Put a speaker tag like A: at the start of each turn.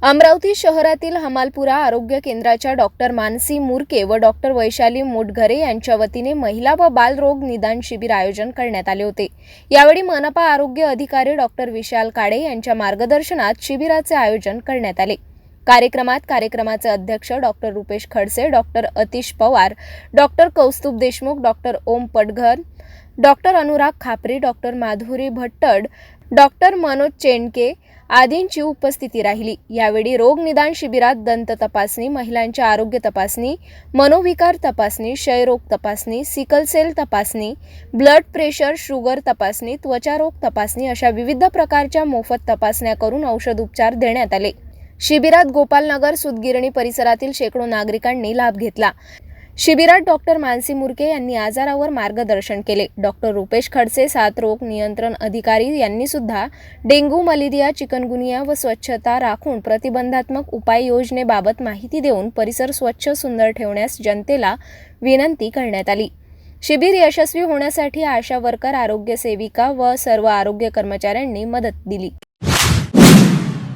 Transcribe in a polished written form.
A: अमरावती शहरातील हमालपुरा आरोग्य केंद्राच्या डॉक्टर मानसी मुरके व डॉक्टर वैशाली मुटघरे यांच्या वतीने महिला व बालरोग निदान शिबिर आयोजन करण्यात आले होते। यावेळी मनपा आरोग्य अधिकारी डॉक्टर विशाल काळे यांच्या मार्गदर्शनात शिबिराचे आयोजन करण्यात आले। कार्यक्रमाचे अध्यक्ष doctor Rupesh Khadse, doctor Atish Pawar, doctor Kaustubh Deshmukh, doctor Om Patghar, doctor Anurag Khapri, doctor Madhuri Bhattad, doctor Manoj Chendke आदींची उपस्थिती राहिली। यावेळी रोग निदान शिबिरात दंत तपासणी, महिलांच्या आरोग्य तपासणी, मनोविकार तपासणी, क्षयरोग तपासणी, सिकल सेल तपासणी, ब्लड प्रेशर, शुगर तपासणी, त्वचारोग तपासणी अशा विविध प्रकारच्या मोफत तपासण्या करून औषध उपचार देण्यात आले। शिबिरात गोपालनगर सुतगिरणी परिसरातील शेकडो नागरिकांनी लाभ घेतला। शिबिरात डॉक्टर मानसी मुरके यांनी आजारावर मार्गदर्शन केले। डॉक्टर रुपेश खडसे, साथरोग नियंत्रण अधिकारी यांनी सुद्धा डेंग्यू, मलेरिया, चिकनगुनिया व स्वच्छता राखून प्रतिबंधात्मक उपाययोजनेबाबत माहिती देऊन परिसर स्वच्छ सुंदर ठेवण्यास जनतेला विनंती करण्यात आली। शिबिर यशस्वी होण्यासाठी आशा वर्कर, आरोग्य सेविका व सर्व आरोग्य कर्मचाऱ्यांनी मदत दिली।